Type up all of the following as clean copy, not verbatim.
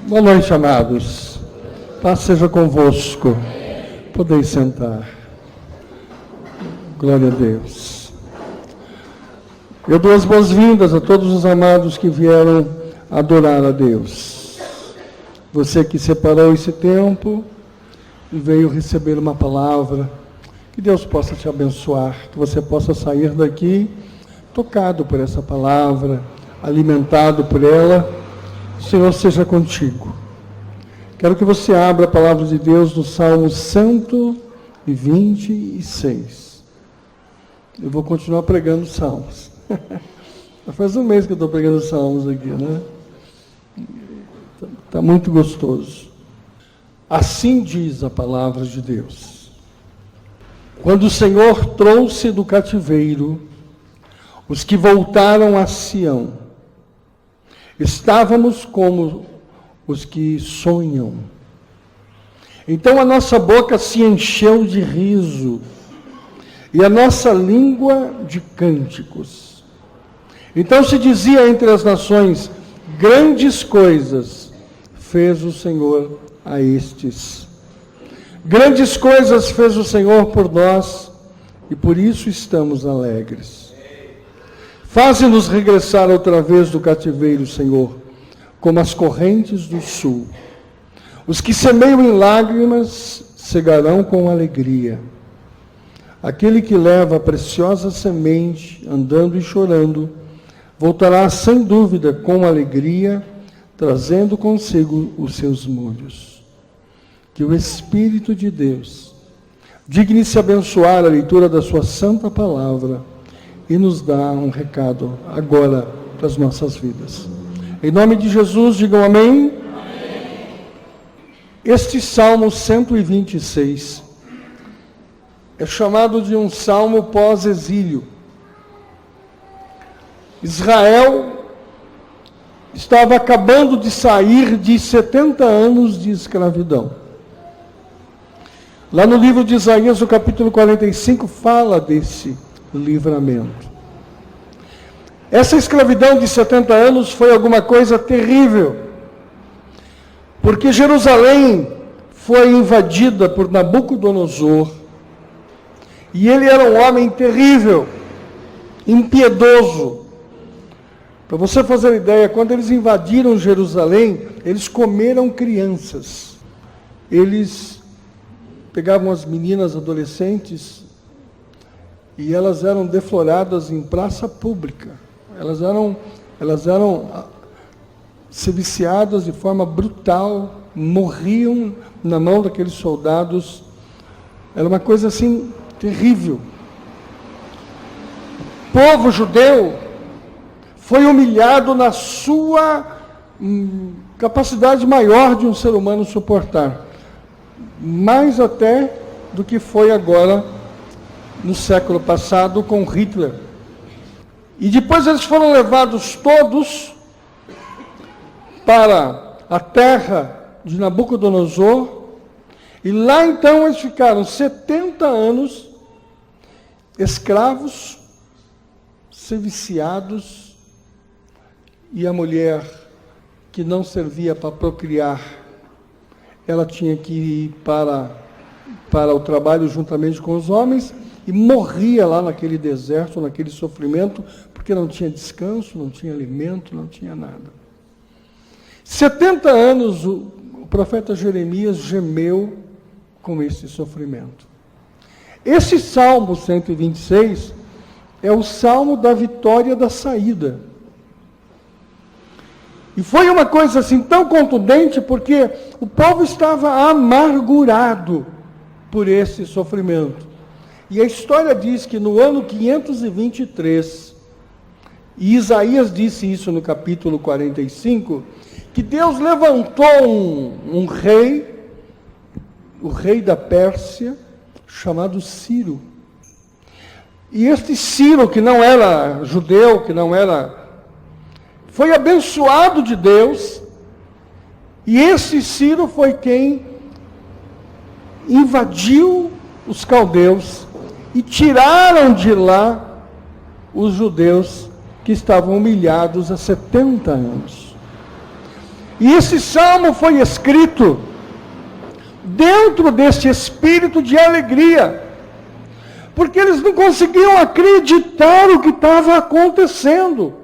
Boa noite, amados. Paz seja convosco. Podeis sentar. Glória a Deus. Eu dou as boas-vindas a todos os amados que vieram adorar a Deus. Você que separou esse tempo e veio receber uma palavra, que Deus possa te abençoar, que você possa sair daqui tocado por essa palavra, alimentado por ela. O Senhor seja contigo. Quero que você abra a palavra de Deus no Salmo 126. Eu vou continuar pregando salmos. Faz um mês que eu estou pregando salmos aqui, né? Está muito gostoso. Assim diz a palavra de Deus. Quando o Senhor trouxe do cativeiro os que voltaram a Sião, estávamos como os que sonham. Então a nossa boca se encheu de riso e a nossa língua de cânticos. Então se dizia entre as nações: grandes coisas fez o Senhor a estes. Grandes coisas fez o Senhor por nós e por isso estamos alegres. Faze-nos regressar outra vez do cativeiro, Senhor, como as correntes do sul. Os que semeiam em lágrimas cegarão com alegria. Aquele que leva a preciosa semente, andando e chorando, voltará sem dúvida com alegria, trazendo consigo os seus molhos. Que o Espírito de Deus digne-se abençoar a leitura da sua santa palavra e nos dá um recado agora para as nossas vidas. Em nome de Jesus, digam amém. Amém. Este Salmo 126 é chamado de um salmo pós-exílio. Israel estava acabando de sair de 70 anos de escravidão. Lá no livro de Isaías, no capítulo 45, fala desse livramento. Essa escravidão de 70 anos foi alguma coisa terrível, porque Jerusalém foi invadida por Nabucodonosor, e ele era um homem terrível, impiedoso. Para você fazer ideia, quando eles invadiram Jerusalém, eles comeram crianças. Eles pegavam as meninas adolescentes e elas eram defloradas em praça pública. Elas eram seviciadas de forma brutal, morriam na mão daqueles soldados. Era uma coisa assim terrível. O povo judeu foi humilhado na sua capacidade maior de um ser humano suportar, mais até do que foi agora no século passado com Hitler. E depois eles foram levados todos para a terra de Nabucodonosor, e lá então eles ficaram 70 anos escravos, seviciados, e a mulher que não servia para procriar, ela tinha que ir para o trabalho juntamente com os homens, e morria lá naquele deserto, naquele sofrimento, porque não tinha descanso, não tinha alimento, não tinha nada. 70 anos o profeta Jeremias gemeu com esse sofrimento. Esse Salmo 126 é o Salmo da vitória da saída. E foi uma coisa assim tão contundente, porque o povo estava amargurado por esse sofrimento. E a história diz que no ano 523, e Isaías disse isso no capítulo 45, que Deus levantou um rei, o rei da Pérsia, chamado Ciro. E este Ciro, que não era judeu, foi abençoado de Deus, e esse Ciro foi quem invadiu os caldeus e tiraram de lá os judeus que estavam humilhados há 70 anos. E esse salmo foi escrito dentro desse espírito de alegria, porque eles não conseguiam acreditar o que estava acontecendo.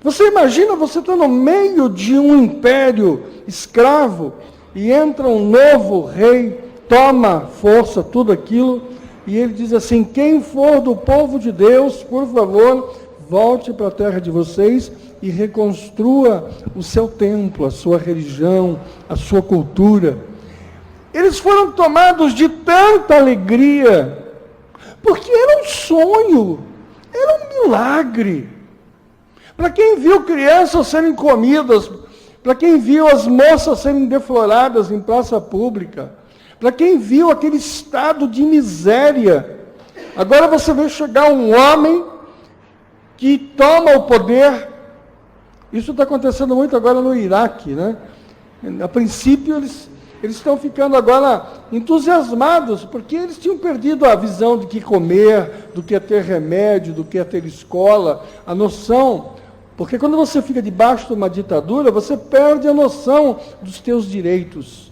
Você imagina, você está no meio de um império escravo, e entra um novo rei, toma força, tudo aquilo, e ele diz assim: quem for do povo de Deus, por favor, volte para a terra de vocês e reconstrua o seu templo, a sua religião, a sua cultura. Eles foram tomados de tanta alegria, porque era um sonho, era um milagre. Para quem viu crianças serem comidas, para quem viu as moças serem defloradas em praça pública, para quem viu aquele estado de miséria, agora você vê chegar um homem que toma o poder. Isso está acontecendo muito agora no Iraque, né? A princípio eles estão ficando agora entusiasmados, porque eles tinham perdido a visão de que comer, do que é ter remédio, do que é ter escola, a noção. Porque quando você fica debaixo de uma ditadura, você perde a noção dos teus direitos.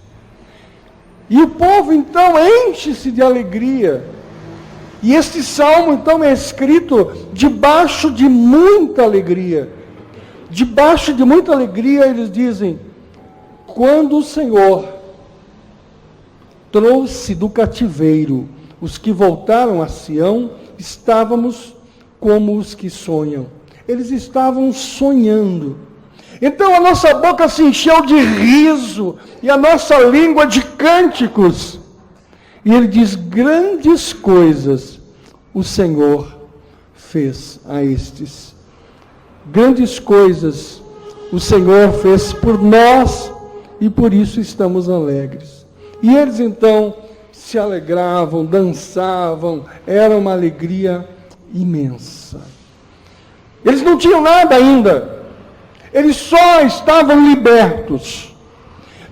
E o povo, então, enche-se de alegria. E este salmo, então, é escrito debaixo de muita alegria. Debaixo de muita alegria, eles dizem: quando o Senhor trouxe do cativeiro os que voltaram a Sião, estávamos como os que sonham. Eles estavam sonhando. Então a nossa boca se encheu de riso e a nossa língua de cânticos. E ele diz: grandes coisas o Senhor fez a estes. Grandes coisas o Senhor fez por nós e por isso estamos alegres. E eles então se alegravam, dançavam, era uma alegria imensa. Eles não tinham nada ainda, eles só estavam libertos,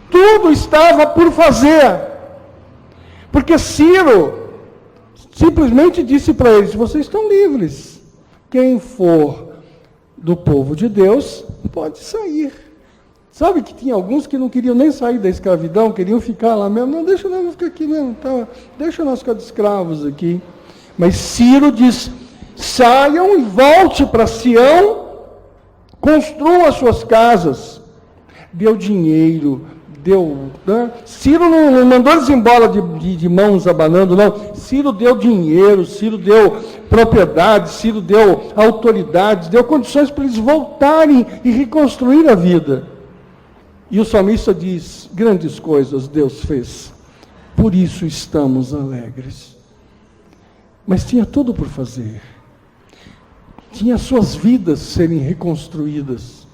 tudo estava por fazer, porque Ciro simplesmente disse para eles: vocês estão livres, quem for do povo de Deus pode sair. Sabe que tinha alguns que não queriam nem sair da escravidão, queriam ficar lá mesmo. Não, deixa nós ficar aqui mesmo, tá? Deixa nós ficar de escravos aqui. Mas Ciro diz: saiam e volte para Sião, construam as suas casas. Deu dinheiro, deu... Né? Ciro não mandou eles embora de mãos abanando, não. Ciro deu dinheiro, Ciro deu propriedade, Ciro deu autoridade, deu condições para eles voltarem e reconstruir a vida. E o salmista diz: grandes coisas Deus fez, por isso estamos alegres. Mas tinha tudo por fazer. Tinha suas vidas serem reconstruídas.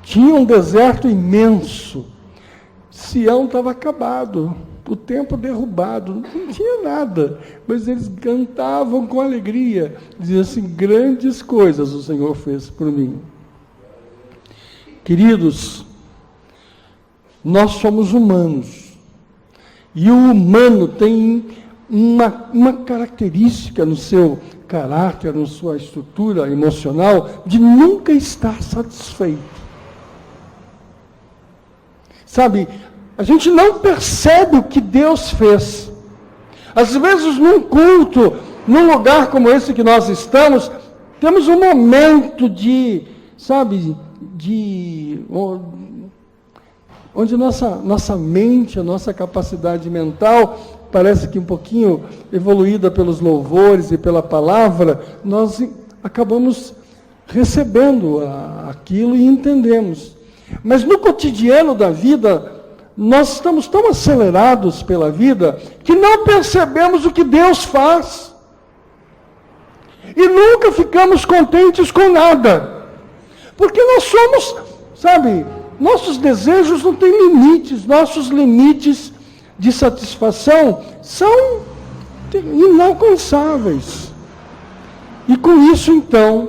Tinha um deserto imenso. Sião estava acabado, o templo derrubado, não tinha nada. Mas eles cantavam com alegria, diziam assim: grandes coisas o Senhor fez por mim. Queridos, nós somos humanos. E o humano tem uma característica no seu caráter, na sua estrutura emocional, de nunca estar satisfeito. Sabe, a gente não percebe o que Deus fez. Às vezes, num culto, num lugar como esse que nós estamos, temos um momento de, sabe, onde nossa mente, a nossa capacidade mental, parece que um pouquinho evoluída pelos louvores e pela palavra, nós acabamos recebendo aquilo e entendemos. Mas no cotidiano da vida, nós estamos tão acelerados pela vida, que não percebemos o que Deus faz. E nunca ficamos contentes com nada. Porque nós somos, sabe, nossos desejos não têm limites, nossos limites de satisfação são inalcançáveis. E com isso, então,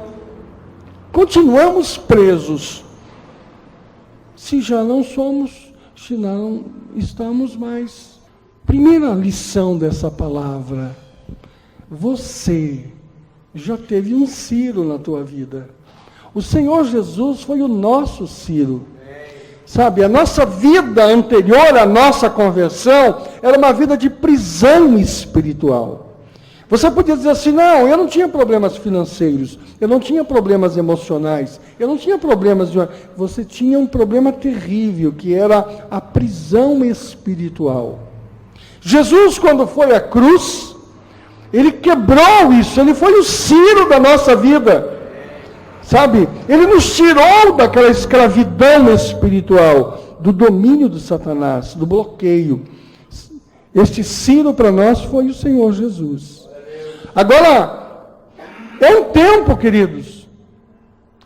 continuamos presos. Se já não somos, se não estamos mais. Primeira lição dessa palavra: você já teve um Ciro na tua vida. O Senhor Jesus foi o nosso Ciro. Sabe, a nossa vida anterior à nossa conversão era uma vida de prisão espiritual. Você podia dizer assim, não, eu não tinha problemas financeiros, eu não tinha problemas emocionais, eu não tinha problemas de... Você tinha um problema terrível, que era a prisão espiritual. Jesus, quando foi à cruz, ele quebrou isso, ele foi o ciro da nossa vida. Sabe, ele nos tirou daquela escravidão espiritual, do domínio de Satanás, do bloqueio. Este ciro para nós foi o Senhor Jesus. Agora, é um tempo, queridos,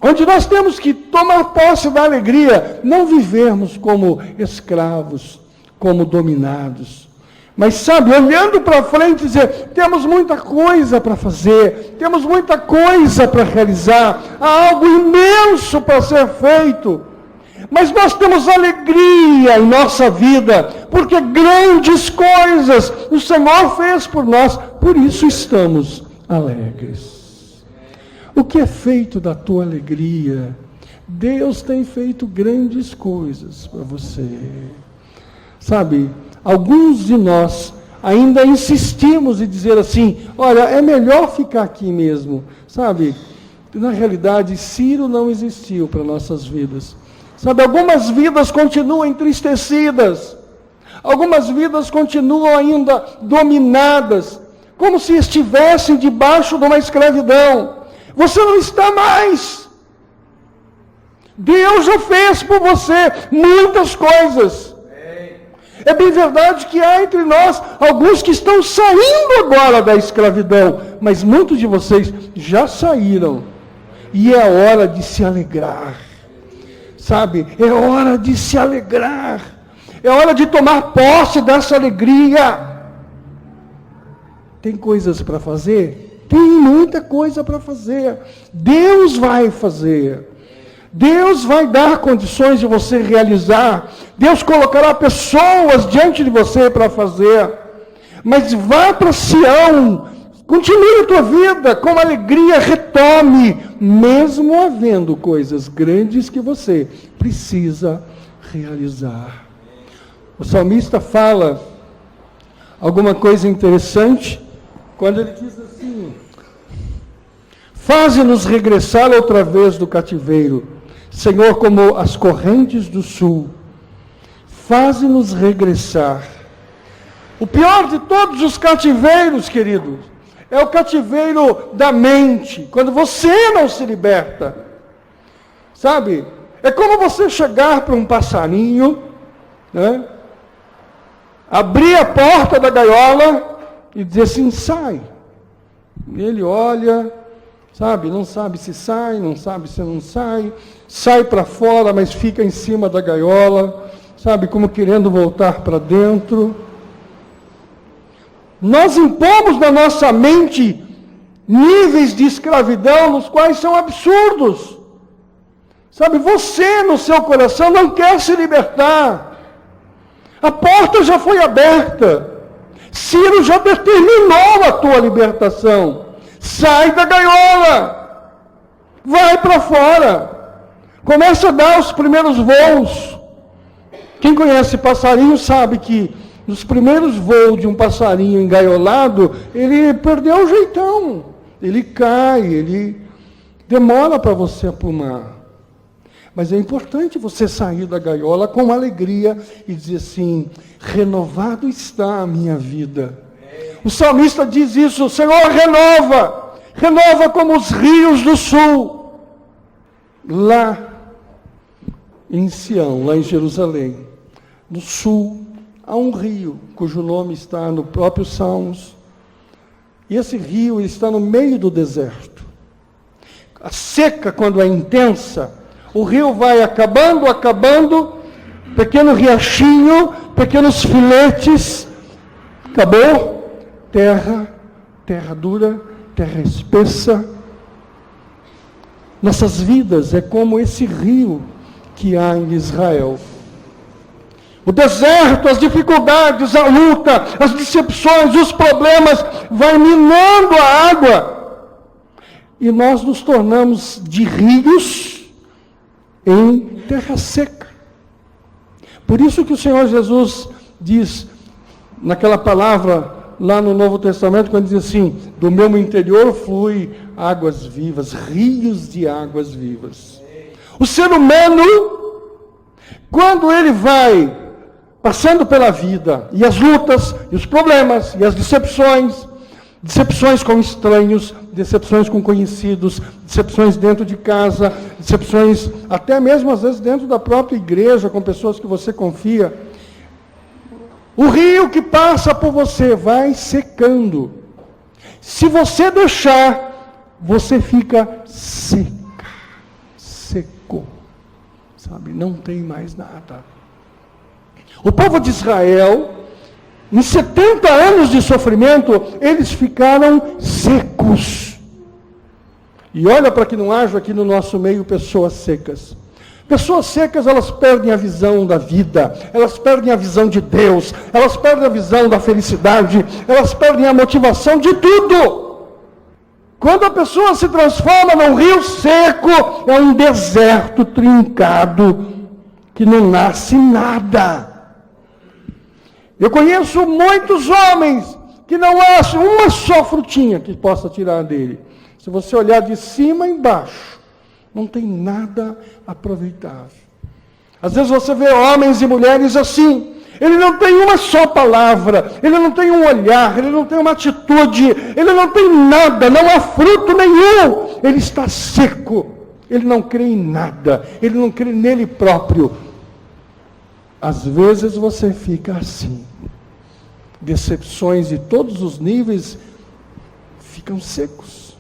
onde nós temos que tomar posse da alegria, não vivermos como escravos, como dominados. Mas sabe, olhando para frente, dizer, temos muita coisa para fazer, temos muita coisa para realizar, há algo imenso para ser feito. Mas nós temos alegria em nossa vida, porque grandes coisas o Senhor fez por nós, por isso estamos alegres. O que é feito da tua alegria? Deus tem feito grandes coisas para você. Sabe, alguns de nós ainda insistimos em dizer assim, olha, é melhor ficar aqui mesmo. Sabe, na realidade, Ciro não existiu para nossas vidas. Sabe, algumas vidas continuam entristecidas, algumas vidas continuam ainda dominadas, como se estivessem debaixo de uma escravidão. Você não está mais. Deus já fez por você muitas coisas. É bem verdade que há entre nós alguns que estão saindo agora da escravidão, mas muitos de vocês já saíram. E é hora de se alegrar. Sabe, é hora de se alegrar, é hora de tomar posse dessa alegria. Tem coisas para fazer? Tem muita coisa para fazer. Deus vai fazer. Deus vai dar condições de você realizar. Deus colocará pessoas diante de você para fazer. Mas vá para Sião. Continue a tua vida com alegria, retome, mesmo havendo coisas grandes que você precisa realizar. O salmista fala alguma coisa interessante, quando ele diz assim, faze-nos regressar outra vez do cativeiro, Senhor, como as correntes do sul, faze-nos regressar. O pior de todos os cativeiros, queridos, é o cativeiro da mente, quando você não se liberta. Sabe? É como você chegar para um passarinho, né? Abrir a porta da gaiola e dizer assim, sai. Ele olha, sabe? Não sabe se sai, não sabe se não sai. Sai para fora, mas fica em cima da gaiola, sabe? Como querendo voltar para dentro. Nós impomos na nossa mente níveis de escravidão nos quais são absurdos. Sabe, você no seu coração não quer se libertar. A porta já foi aberta. Ciro já determinou a tua libertação. Sai da gaiola. Vai para fora. Começa a dar os primeiros voos. Quem conhece passarinho sabe que nos primeiros voos de um passarinho engaiolado, ele perdeu o jeitão. Ele cai, ele demora para você aprumar. Mas é importante você sair da gaiola com alegria e dizer assim, renovado está a minha vida. O salmista diz isso, Senhor, renova como os rios do sul. Lá em Sião, lá em Jerusalém, no sul, há um rio, cujo nome está no próprio Salmos. E esse rio está no meio do deserto. A seca, quando é intensa, o rio vai acabando, pequeno riachinho, pequenos filetes, acabou, terra dura, terra espessa. Nossas vidas é como esse rio que há em Israel. O deserto, as dificuldades, a luta, as decepções, os problemas, vai minando a água. E nós nos tornamos de rios em terra seca. Por isso que o Senhor Jesus diz, naquela palavra lá no Novo Testamento, quando diz assim, do meu interior flui águas vivas, rios de águas vivas. O ser humano, quando ele vai passando pela vida, e as lutas, e os problemas, e as decepções com estranhos, decepções com conhecidos, decepções dentro de casa, decepções até mesmo às vezes dentro da própria igreja, com pessoas que você confia. O rio que passa por você vai secando. Se você deixar, você fica seco, sabe? Não tem mais nada. O povo de Israel, em 70 anos de sofrimento, eles ficaram secos. E olha para que não haja aqui no nosso meio pessoas secas. Pessoas secas, elas perdem a visão da vida, elas perdem a visão de Deus, elas perdem a visão da felicidade, elas perdem a motivação de tudo. Quando a pessoa se transforma num rio seco, é um deserto trincado, que não nasce nada. Eu conheço muitos homens que não acham uma só frutinha que possa tirar dele. Se você olhar de cima a embaixo, não tem nada aproveitável. Às vezes você vê homens e mulheres assim, ele não tem uma só palavra, ele não tem um olhar, ele não tem uma atitude, ele não tem nada, não há fruto nenhum. Ele está seco, ele não crê em nada, ele não crê nele próprio. Às vezes você fica assim. Decepções de todos os níveis ficam secos.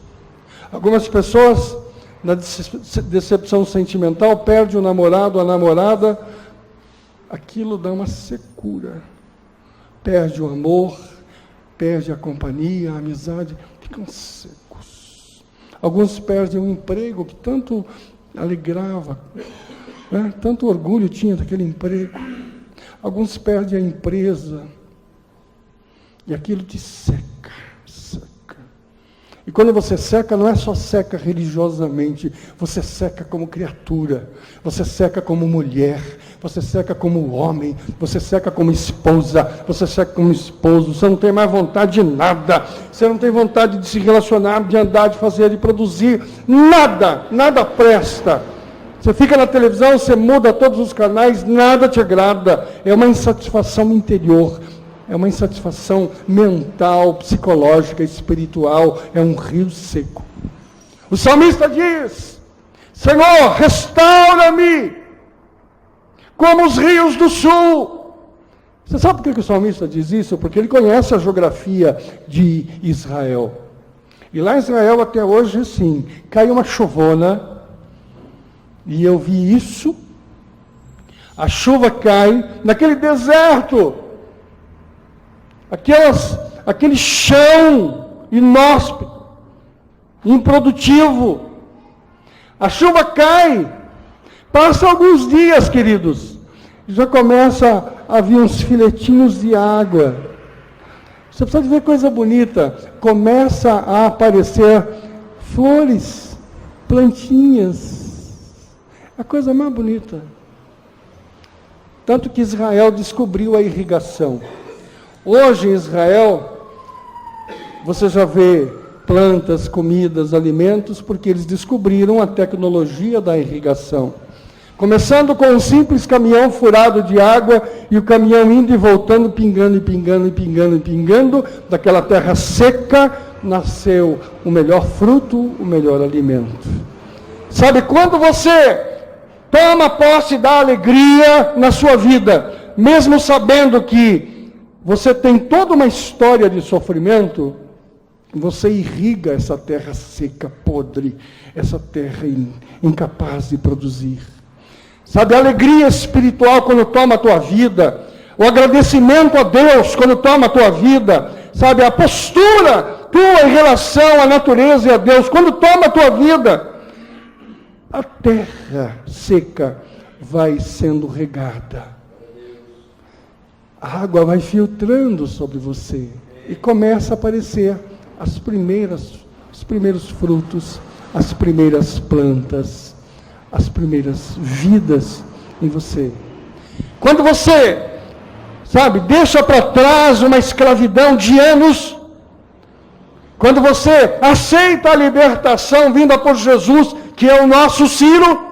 Algumas pessoas, na decepção sentimental, perdem o namorado, a namorada, aquilo dá uma secura. Perde o amor, perde a companhia, a amizade, ficam secos. Alguns perdem o emprego que tanto alegrava, né? Tanto orgulho tinha daquele emprego. Alguns perdem a empresa. E aquilo te seca. E quando você seca, não é só seca religiosamente. Você seca como criatura. Você seca como mulher. Você seca como homem. Você seca como esposa. Você seca como esposo. Você não tem mais vontade de nada. Você não tem vontade de se relacionar, de andar, de fazer, de produzir. Nada presta. Você fica na televisão, você muda todos os canais, nada te agrada. É uma insatisfação interior, é uma insatisfação mental, psicológica, espiritual, é um rio seco. O salmista diz, Senhor, restaura-me, como os rios do sul. Você sabe por que o salmista diz isso? Porque ele conhece a geografia de Israel. E lá em Israel, até hoje, sim, cai uma chuvona. E eu vi isso, a chuva cai naquele deserto, aquele chão inóspito, improdutivo. A chuva cai, passa alguns dias, queridos, já começa a vir uns filetinhos de água. Você precisa de ver coisa bonita, começa a aparecer flores, plantinhas, a coisa mais bonita. Tanto que Israel descobriu a irrigação. Hoje em Israel, você já vê plantas, comidas, alimentos, porque eles descobriram a tecnologia da irrigação. Começando com um simples caminhão furado de água, e o caminhão indo e voltando, pingando, daquela terra seca, nasceu o melhor fruto, o melhor alimento. Sabe, quando você toma posse da alegria na sua vida, mesmo sabendo que você tem toda uma história de sofrimento, você irriga essa terra seca, podre, essa terra incapaz de produzir. Sabe, a alegria espiritual quando toma a tua vida, o agradecimento a Deus quando toma a tua vida, sabe, a postura tua em relação à natureza e a Deus, quando toma a tua vida, a terra seca vai sendo regada. A água vai filtrando sobre você e começa a aparecer os primeiros frutos, as primeiras plantas, as primeiras vidas em você. Quando você, deixa para trás uma escravidão de anos, quando você aceita a libertação vinda por Jesus, que é o nosso Ciro,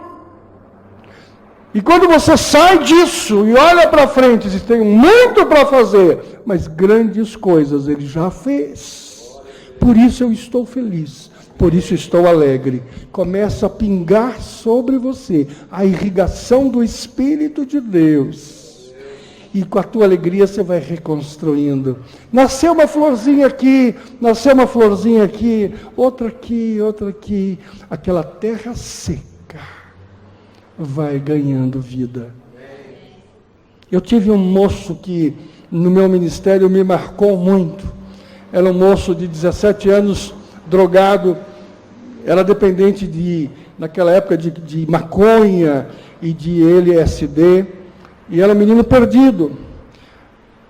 e quando você sai disso e olha para frente, você tem muito para fazer, mas grandes coisas ele já fez. Por isso eu estou feliz, por isso estou alegre. Começa a pingar sobre você a irrigação do Espírito de Deus. E com a tua alegria você vai reconstruindo. Nasceu uma florzinha aqui, outra aqui. Aquela terra seca vai ganhando vida. Eu tive um moço que no meu ministério me marcou muito. Era um moço de 17 anos, drogado, era dependente naquela época de maconha e de LSD, e era um menino perdido.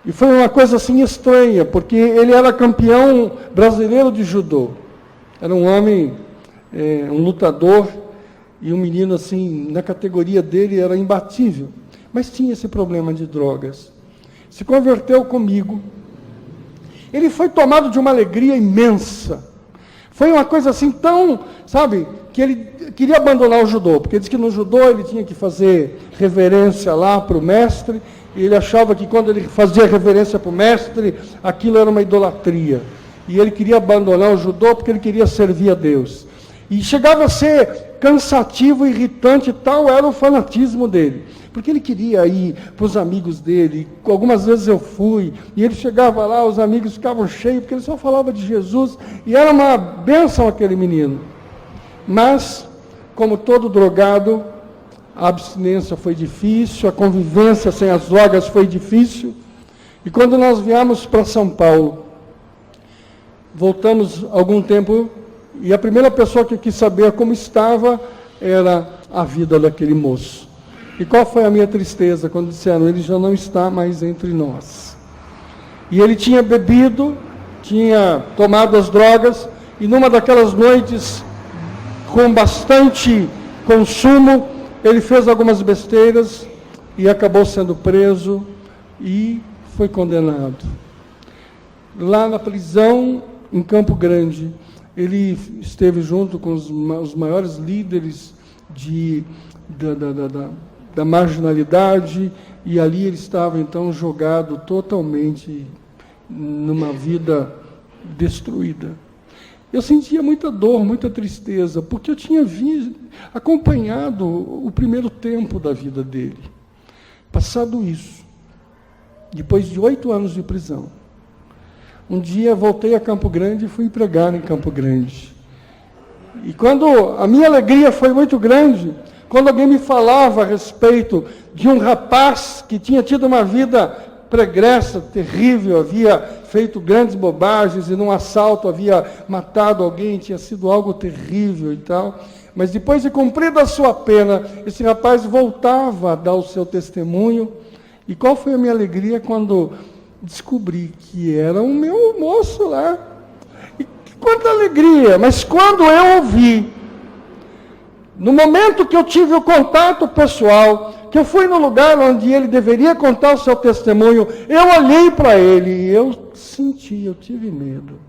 E foi uma coisa assim estranha, porque ele era campeão brasileiro de judô. Era um homem, um lutador, e um menino assim, na categoria dele era imbatível. Mas tinha esse problema de drogas. Se converteu comigo. Ele foi tomado de uma alegria imensa. Foi uma coisa assim tão, que ele queria abandonar o judô, porque ele disse que no judô ele tinha que fazer reverência lá para o mestre, e ele achava que quando ele fazia reverência para o mestre, aquilo era uma idolatria. E ele queria abandonar o judô porque ele queria servir a Deus. E chegava a ser cansativo, irritante, tal era o fanatismo dele. Porque ele queria ir para os amigos dele. Algumas vezes eu fui, e ele chegava lá, os amigos ficavam cheios, porque ele só falava de Jesus, e era uma bênção aquele menino. Mas, como todo drogado, a abstinência foi difícil, a convivência sem as drogas foi difícil, e quando nós viemos para São Paulo, voltamos algum tempo, e a primeira pessoa que quis saber como estava era a vida daquele moço. E qual foi a minha tristeza quando disseram, ele já não está mais entre nós. E ele tinha bebido, tinha tomado as drogas, e numa daquelas noites, com bastante consumo, ele fez algumas besteiras, e acabou sendo preso, e foi condenado. Lá na prisão, em Campo Grande, ele esteve junto com os maiores líderes da marginalidade, e ali ele estava então jogado totalmente numa vida destruída. Eu sentia muita dor, muita tristeza, porque eu tinha acompanhado o primeiro tempo da vida dele. Passado isso, depois de 8 anos de prisão, um dia voltei a Campo Grande e fui pregar em Campo Grande. E quando a minha alegria foi muito grande, quando alguém me falava a respeito de um rapaz que tinha tido uma vida pregressa, terrível, havia feito grandes bobagens, e num assalto havia matado alguém, tinha sido algo terrível e tal, mas depois de cumprida a sua pena, esse rapaz voltava a dar o seu testemunho. E qual foi a minha alegria quando descobri que era o meu moço lá? E quanta alegria! Mas quando eu ouvi, no momento que eu tive o contato pessoal, que eu fui no lugar onde ele deveria contar o seu testemunho, eu olhei para ele e eu senti, eu tive medo.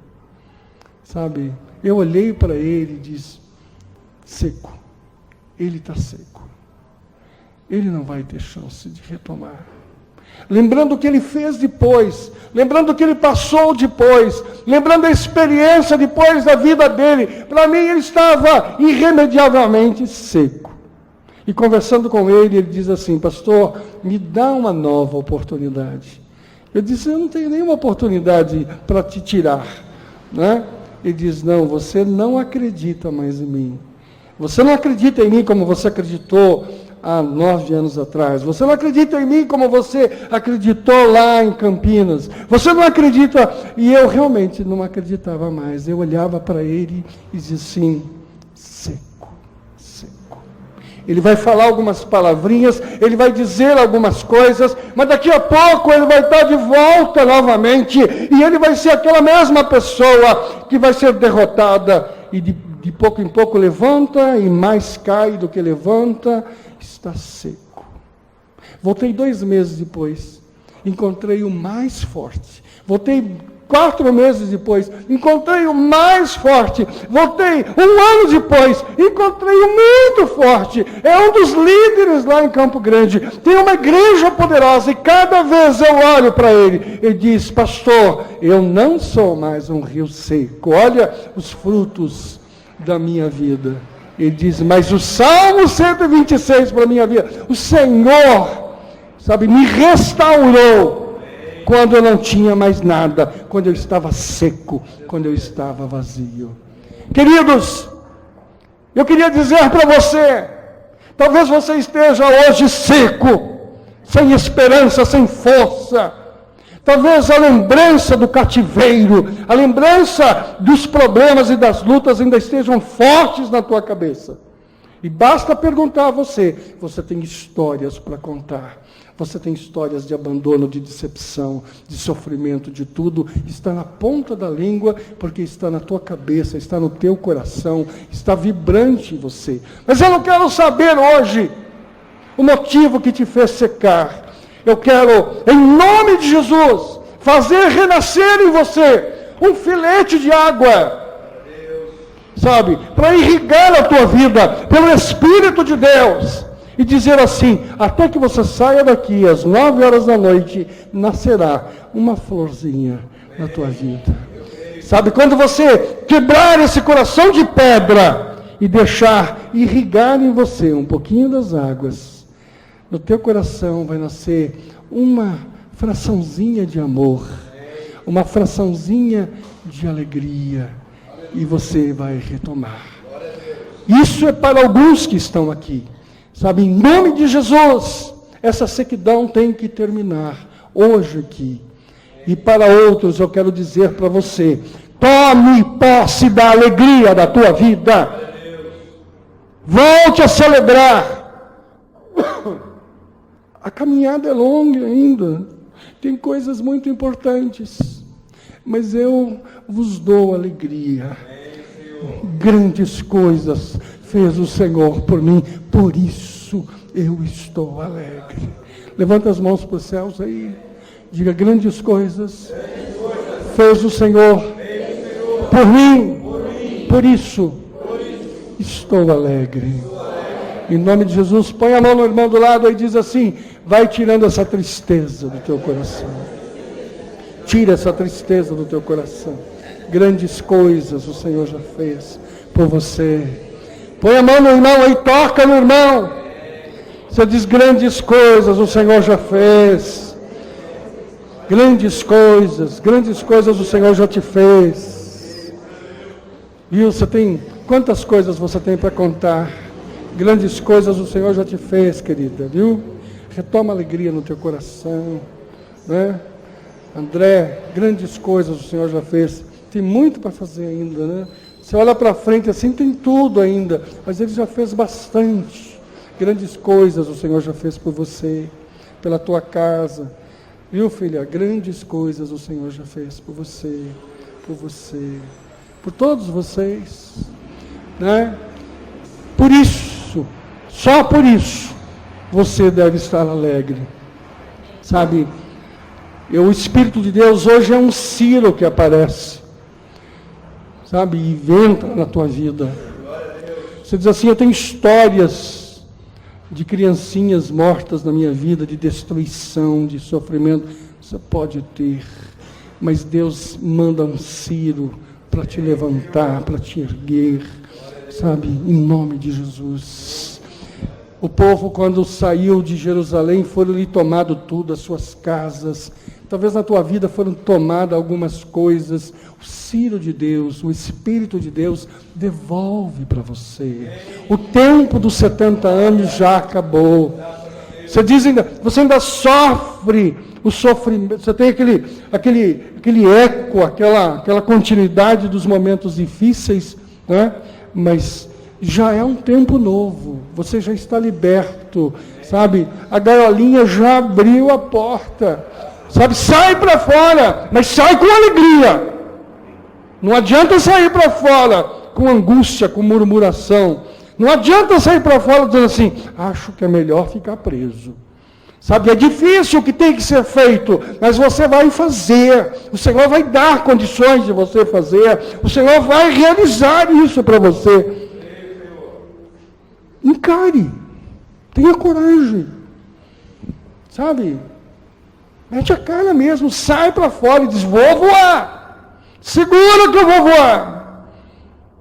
Eu olhei para ele e disse, seco. Ele está seco. Ele não vai ter chance de retomar. Lembrando o que ele fez depois, lembrando o que ele passou depois, lembrando a experiência depois da vida dele, para mim ele estava irremediavelmente seco. E conversando com ele, ele diz assim, pastor, me dá uma nova oportunidade. Eu disse, eu não tenho nenhuma oportunidade para te tirar. Né? Ele diz, não, você não acredita mais em mim. Você não acredita em mim como você acreditou há 9 anos atrás. Você não acredita em mim como você acreditou lá em Campinas. Você não acredita. E eu realmente não acreditava mais. Eu olhava para ele e dizia assim, seco, seco. Ele vai falar algumas palavrinhas, ele vai dizer algumas coisas, mas daqui a pouco ele vai estar de volta novamente, e ele vai ser aquela mesma pessoa que vai ser derrotada, e de pouco em pouco levanta, e mais cai do que levanta, está seco. Voltei 2 meses depois, encontrei o mais forte. Voltei 4 meses depois, encontrei o mais forte. Voltei 1 ano depois, encontrei o muito forte. É um dos líderes lá em Campo Grande. Tem uma igreja poderosa e cada vez eu olho para ele e diz: pastor, eu não sou mais um rio seco. Olha os frutos da minha vida. Ele diz: mas o Salmo 126 para a minha vida, o Senhor, sabe, me restaurou quando eu não tinha mais nada, quando eu estava seco, quando eu estava vazio. Queridos, eu queria dizer para você, talvez você esteja hoje seco, sem esperança, sem força. Talvez a lembrança do cativeiro, a lembrança dos problemas e das lutas ainda estejam fortes na tua cabeça. E basta perguntar a você, você tem histórias para contar. Você tem histórias de abandono, de decepção, de sofrimento, de tudo. Está na ponta da língua, porque está na tua cabeça, está no teu coração, está vibrante em você. Mas eu não quero saber hoje o motivo que te fez secar. Eu quero, em nome de Jesus, fazer renascer em você um filete de água, sabe, para irrigar a tua vida, pelo Espírito de Deus, e dizer assim: até que você saia daqui, às 9 horas da noite, nascerá uma florzinha na tua vida. Sabe, quando você quebrar esse coração de pedra, e deixar irrigar em você um pouquinho das águas, no teu coração vai nascer uma fraçãozinha de amor, uma fraçãozinha de alegria, e você vai retomar. Isso é para alguns que estão aqui, sabe, em nome de Jesus, essa sequidão tem que terminar, hoje aqui. E para outros eu quero dizer para você: tome posse da alegria da tua vida, volte a celebrar. A caminhada é longa ainda, tem coisas muito importantes, mas eu vos dou alegria. Grandes coisas fez o Senhor por mim, por isso eu estou alegre. Levanta as mãos para os céus aí, diga: grandes coisas fez o Senhor por mim, por isso estou alegre. Em nome de Jesus, põe a mão no irmão do lado e diz assim: vai tirando essa tristeza do teu coração. Tira essa tristeza do teu coração. Grandes coisas o Senhor já fez por você. Põe a mão no irmão aí, toca no irmão. Você diz: grandes coisas o Senhor já fez. Grandes coisas o Senhor já te fez. Viu? Você tem, quantas coisas você tem para contar? Grandes coisas o Senhor já te fez, querida, viu? Retoma a alegria no teu coração, né? André, grandes coisas o Senhor já fez. Tem muito para fazer ainda, né? Você olha para frente assim, tem tudo ainda, mas Ele já fez bastante. Grandes coisas o Senhor já fez por você, pela tua casa. Viu, filha? Grandes coisas o Senhor já fez por você, por todos vocês, né? Por isso, só por isso, você deve estar alegre. Sabe, o Espírito de Deus hoje é um Ciro que aparece, sabe, e entra na tua vida. Você diz assim: eu tenho histórias de criancinhas mortas na minha vida, de destruição, de sofrimento. Você pode ter, mas Deus manda um Ciro para te levantar, para te erguer, sabe, em nome de Jesus. O povo, quando saiu de Jerusalém, foram-lhe tomado tudo, as suas casas. Talvez na tua vida foram tomadas algumas coisas. O Ciro de Deus, o Espírito de Deus, devolve para você. O tempo dos 70 anos já acabou. Você diz ainda, você ainda sofre o sofrimento, você tem aquele eco, aquela continuidade dos momentos difíceis, né? Mas já é um tempo novo, você já está liberto, sabe? A gaiolinha já abriu a porta, sabe? Sai para fora, mas sai com alegria. Não adianta sair para fora com angústia, com murmuração. Não adianta sair para fora dizendo assim: acho que é melhor ficar preso. Sabe, é difícil o que tem que ser feito, mas você vai fazer. O Senhor vai dar condições de você fazer. O Senhor vai realizar isso para você. Encare. Tenha coragem. Sabe? Mete a cara mesmo. Sai para fora e diz, vou voar. Segura que eu vou voar.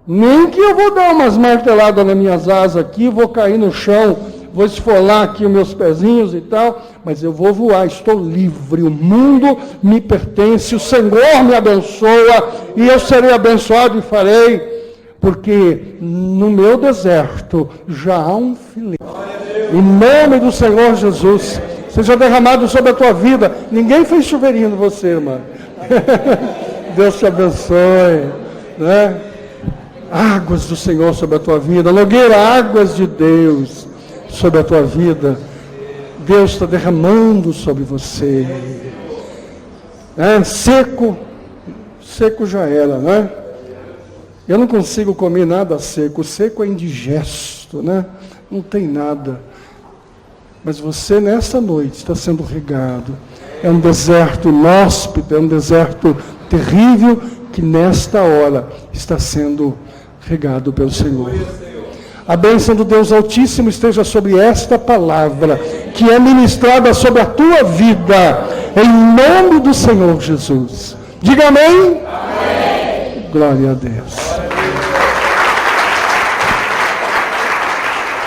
Nem que eu vou dar umas marteladas nas minhas asas aqui, vou cair no chão, vou esfolar aqui os meus pezinhos e tal, mas eu vou voar, estou livre, o mundo me pertence, o Senhor me abençoa, e eu serei abençoado e farei, porque no meu deserto já há um filete. Em nome do Senhor Jesus, seja derramado sobre a tua vida. Ninguém fez chuveirinho em você, irmão. Deus te abençoe, né? Águas do Senhor sobre a tua vida, Nogueira, águas de Deus sobre a tua vida. Deus está derramando sobre você. Seco já era, né? Eu não consigo comer nada seco. O seco é indigesto, né? Não tem nada. Mas você, nessa noite, está sendo regado. É um deserto inóspito, é um deserto terrível, que nesta hora está sendo regado pelo Senhor. A bênção do Deus Altíssimo esteja sobre esta palavra, que é ministrada sobre a tua vida, em nome do Senhor Jesus. Diga amém. Amém. Glória a Deus.